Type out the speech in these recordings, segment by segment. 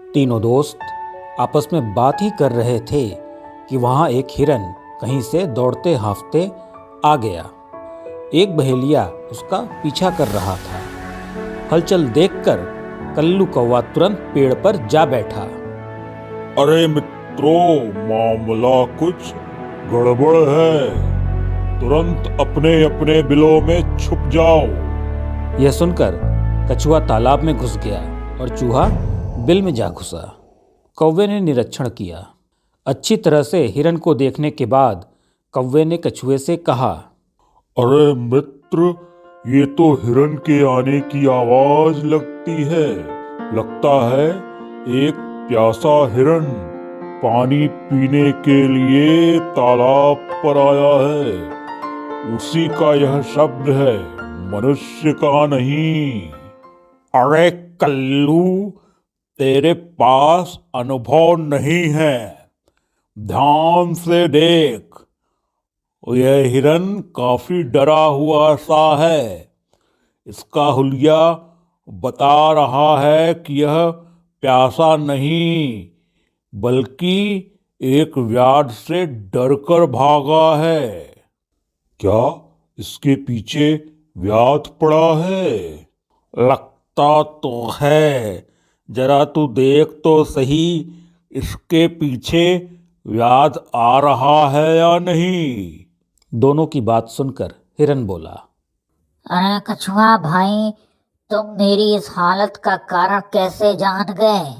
तीनों दोस्त आपस में बात ही कर रहे थे कि वहां एक हिरन कहीं से दौड़ते हांफते आ गया। एक बहेलिया उसका पीछा कर रहा था। हलचल देखकर कल्लू कौवा तुरंत पेड़ पर जा बैठा। अरे मित्रों, मामला कुछ गड़बड़ है। तुरंत अपने अपने बिलों में छुप जाओ। यह सुनकर कछुआ तालाब में घुस गया और चूहा बिल में जा घुसा। कौवे ने निरीक्षण किया। अच्छी तरह से हिरन को देखने के बाद कौवे ने कछुए से कहा, अरे मित्र, ये तो हिरन के आने की आवाज लगती है। लगता है एक प्यासा हिरन पानी पीने के लिए तालाब पर आया है। उसी का यह शब्द है, मनुष्य का नहीं। अरे कल्लू, तेरे पास अनुभव नहीं है। ध्यान से देख, यह हिरन काफी डरा हुआ सा है। इसका हुलिया बता रहा है कि यह प्यासा नहीं, बल्कि एक व्याध से डरकर भागा है। क्या इसके पीछे व्याध पड़ा है? लगता तो है। जरा तू देख तो सही, इसके पीछे व्याध आ रहा है या नहीं। दोनों की बात सुनकर हिरन बोला, अरे कछुआ भाई, तुम मेरी इस हालत का कारण कैसे जान गए?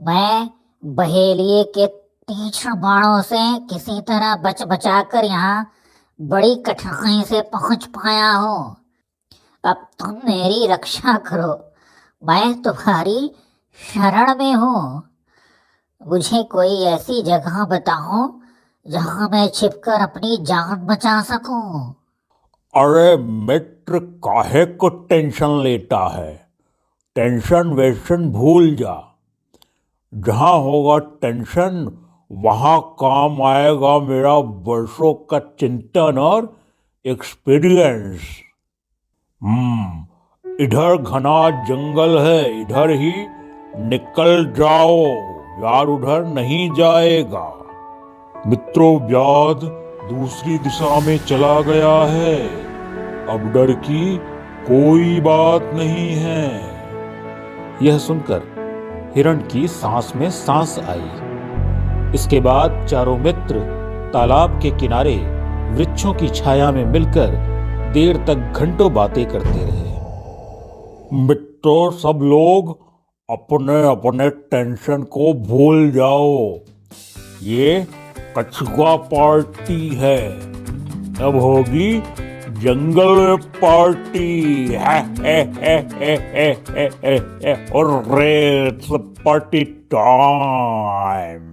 मैं बहेलिए के तीक्ष्ण बाणों से किसी तरह बच बचाकर यहाँ बड़ी कठिनाई से पहुंच पाया हूँ। अब तुम मेरी रक्षा करो, मैं तुम्हारी शरण में हूँ। मुझे कोई ऐसी जगह बताओ जहाँ मैं छिपकर अपनी जान बचा सकूं। अरे मित्र, काहे को टेंशन लेता है? टेंशन वेशन भूल जा। जहाँ होगा टेंशन, वहाँ काम आएगा मेरा वर्षों का चिंतन और एक्सपीरियंस। इधर घना जंगल है, इधर ही निकल जाओ। यार उधर नहीं जाएगा। मित्रों, व्याध दूसरी दिशा में चला गया है। अब डर की कोई बात नहीं है। यह सुनकर हिरण की सांस में सांस आई। इसके बाद चारों मित्र तालाब के किनारे वृक्षों की छाया में मिलकर देर तक घंटों बातें करते रहे। मित्रों, सब लोग अपने अपने टेंशन को भूल जाओ। ये कछुआ पार्टी है। अब होगी जंगल में पार्टी है। और रेट्स पार्टी टाइम।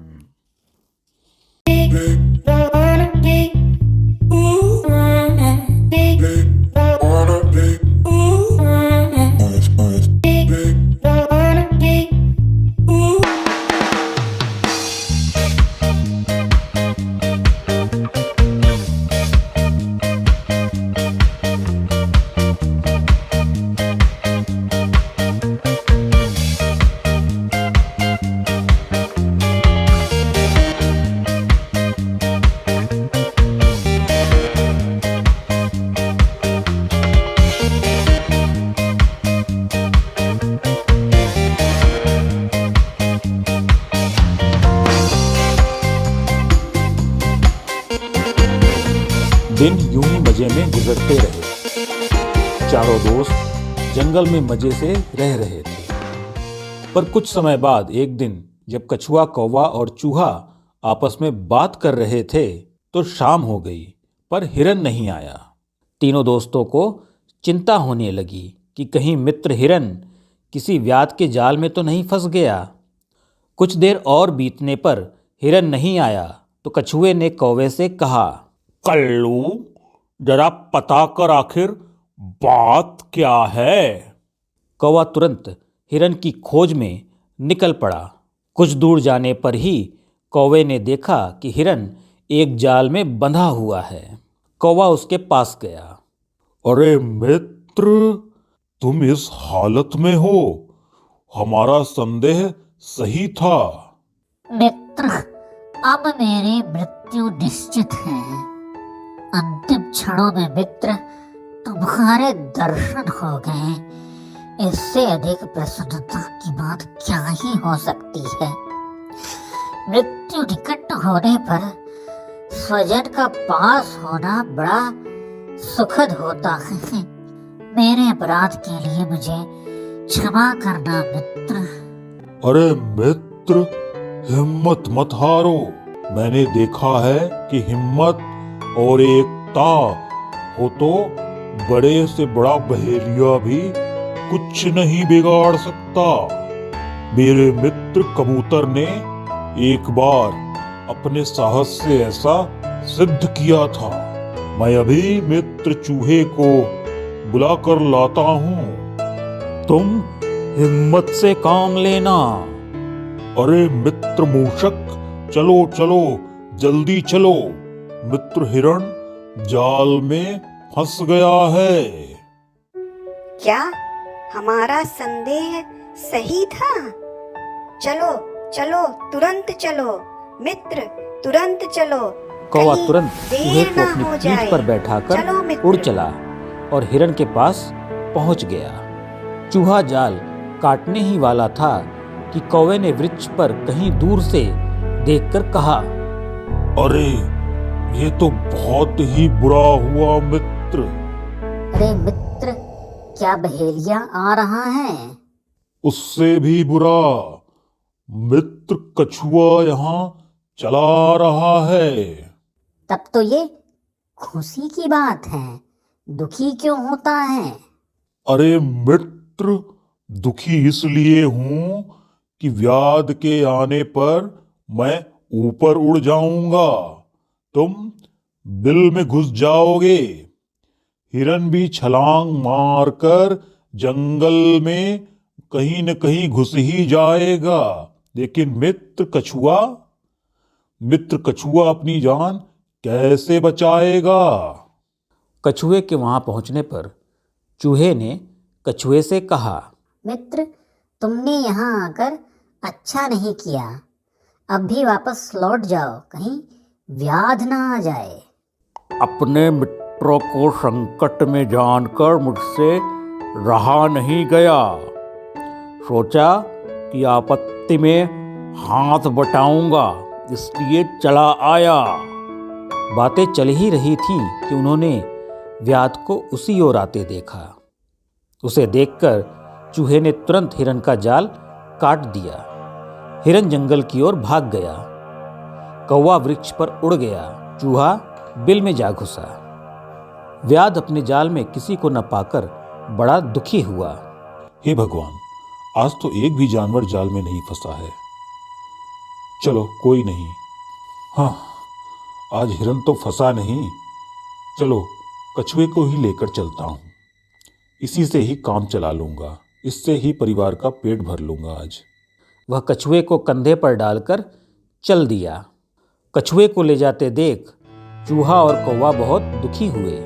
दिन यूं ही मजे में गुजरते रहे। चारों दोस्त जंगल में मजे से रह रहे थे। पर कुछ समय बाद एक दिन जब कछुआ, कौवा और चूहा आपस में बात कर रहे थे तो शाम हो गई, पर हिरन नहीं आया। तीनों दोस्तों को चिंता होने लगी कि कहीं मित्र हिरन किसी व्याध के जाल में तो नहीं फंस गया। कुछ देर और बीतने पर हिरन नहीं आया तो कछुए ने कौवे से कहा, कल्लू, जरा पता कर आखिर बात क्या है। कौवा तुरंत हिरन की खोज में निकल पड़ा। कुछ दूर जाने पर ही कौवे ने देखा कि हिरन एक जाल में बंधा हुआ है। कौवा उसके पास गया। अरे मित्र, तुम इस हालत में हो, हमारा संदेह सही था। मित्र, अब मेरी मृत्यु निश्चित है। अंतिम क्षणों में मित्र तुम्हारे दर्शन हो गए। इससे अधिक प्रसन्नता की बात क्या ही हो सकती है। मृत्यु निकट होने पर स्वजन का पास होना बड़ा सुखद होता है। मेरे अपराध के लिए मुझे क्षमा करना मित्र। अरे मित्र, हिम्मत मत हारो। मैंने देखा है कि हिम्मत और एकता हो तो बड़े से बड़ा बहेलिया भी कुछ नहीं बिगाड़ सकता। मेरे मित्र कबूतर ने एक बार अपने साहस से ऐसा सिद्ध किया था। मैं अभी मित्र चूहे को बुला कर लाता हूँ। तुम हिम्मत से काम लेना। अरे मित्र मूषक, चलो चलो, जल्दी चलो। मित्र हिरण जाल में फंस गया है। क्या हमारा संदेह सही था? चलो चलो, तुरंत चलो मित्र, तुरंत चलो। कौवा कहीं तुरंत चूहे देर को ना अपनी हो पीठ जाए। पर बैठाकर चलो मित्र। उड़ चला और हिरण के पास पहुंच गया। चूहा जाल काटने ही वाला था कि कौवे ने वृक्ष पर कहीं दूर से देखकर कहा, अरे ये तो बहुत ही बुरा हुआ मित्र। अरे मित्र, क्या बहेलिया आ रहा है? उससे भी बुरा, मित्र कछुआ यहाँ चला रहा है। तब तो ये खुशी की बात है। दुखी क्यों होता है? अरे मित्र, दुखी इसलिए हूं कि व्याध के आने पर मैं ऊपर उड़ जाऊंगा, तुम बिल में घुस जाओगे। हिरन भी छलांग मारकर जंगल में कहीं न कहीं घुस ही जाएगा, लेकिन मित्र कछुआ अपनी जान कैसे बचाएगा? कछुए के वहां पहुंचने पर चूहे ने कछुए से कहा, मित्र, तुमने यहाँ आकर अच्छा नहीं किया। अब भी वापस लौट जाओ, कहीं व्याध ना आ जाए। अपने मित्रों को संकट में जानकर मुझसे रहा नहीं गया। सोचा कि आपत्ति में हाथ बटाऊंगा, इसलिए चला आया। बातें चल ही रही थी कि उन्होंने व्याध को उसी ओर आते देखा। उसे देखकर चूहे ने तुरंत हिरन का जाल काट दिया। हिरन जंगल की ओर भाग गया। कौवा वृक्ष पर उड़ गया। चूहा बिल में जा घुसा। व्याध अपने जाल में किसी को न पाकर बड़ा दुखी हुआ। हे भगवान, आज तो एक भी जानवर जाल में नहीं फंसा है। चलो कोई नहीं। हाँ, आज हिरन तो फंसा नहीं। चलो कछुए को ही लेकर चलता हूँ, इसी से ही काम चला लूंगा, इससे ही परिवार का पेट भर लूंगा आज। वह कछुए को कंधे पर डालकर चल दिया। कछुए को ले जाते देख चूहा और कौवा बहुत दुखी हुए।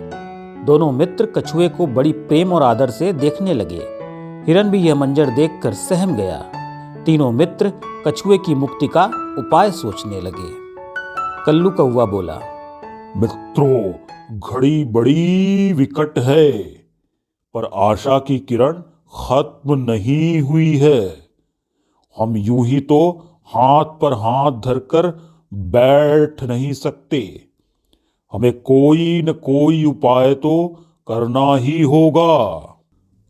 दोनों मित्र कछुए को बड़ी प्रेम और आदर से देखने लगे। हिरन भी यह मंजर देखकर सहम गया। तीनों मित्र कछुए की मुक्ति का उपाय सोचने लगे। कल्लू कौवा बोला, मित्रों, घड़ी बड़ी विकट है, पर आशा की किरण खत्म नहीं हुई है। हम यूं ही तो हाथ पर हाथ धरकर बैठ नहीं सकते। हमें कोई न कोई उपाय तो करना ही होगा।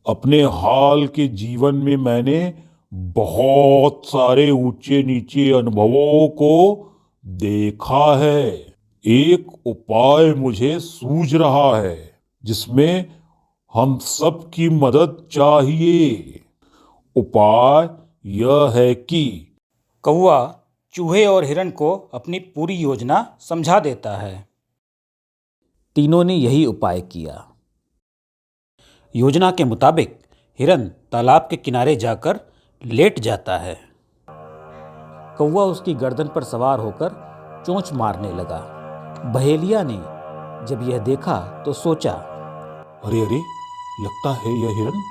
अपने हाल के जीवन में मैंने बहुत सारे ऊंचे नीचे अनुभवों को देखा है। एक उपाय मुझे सूझ रहा है, जिसमें हम सब की मदद चाहिए। उपाय यह है कि कौवा चूहे और हिरन को अपनी पूरी योजना समझा देता है। तीनों ने यही उपाय किया। योजना के मुताबिक हिरन तालाब के किनारे जाकर लेट जाता है। कौवा उसकी गर्दन पर सवार होकर चोंच मारने लगा। बहेलिया ने जब यह देखा तो सोचा, अरे अरे, लगता है यह हिरन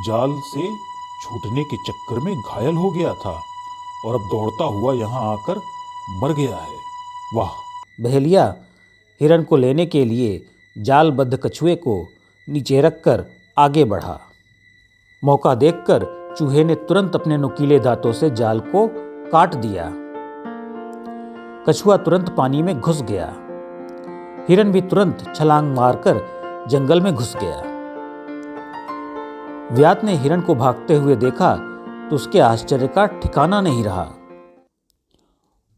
जाल से छूटने के चक्कर में घायल हो गया था। और अब दौड़ता हुआ यहाँ आकर मर गया है। वाह! बहेलिया हिरण को लेने के लिए जालबद्ध कछुए को नीचे रखकर आगे बढ़ा। मौका देखकर चूहे ने तुरंत अपने नुकीले दांतों से जाल को काट दिया। कछुआ तुरंत पानी में घुस गया। हिरण भी तुरंत छलांग मारकर जंगल में घुस गया। व्याध ने हिरण को भागते हुए देखा तो उसके आश्चर्य का ठिकाना नहीं रहा।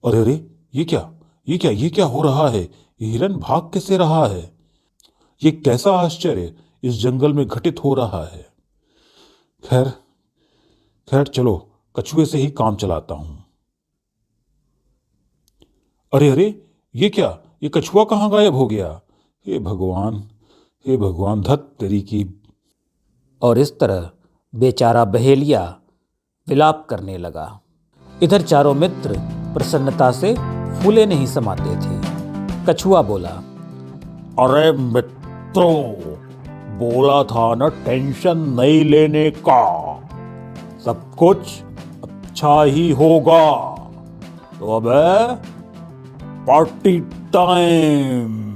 अरे अरे, ये क्या हो रहा है? ये हिरन भाग कैसे रहा है? ये कैसा आश्चर्य इस जंगल में घटित हो रहा है? खैर चलो, कछुए से ही काम चलाता हूं। अरे अरे, ये क्या? ये कछुआ कहाँ गायब हो गया? हे भगवान, धत तेरी की। और इस तरह बेचारा बहेलिया विलाप करने लगा। इधर चारों मित्र प्रसन्नता से फूले नहीं समाते थे। कछुआ बोला, अरे मित्रों, बोला था ना टेंशन नहीं लेने का, सब कुछ अच्छा ही होगा। तो अब पार्टी टाइम।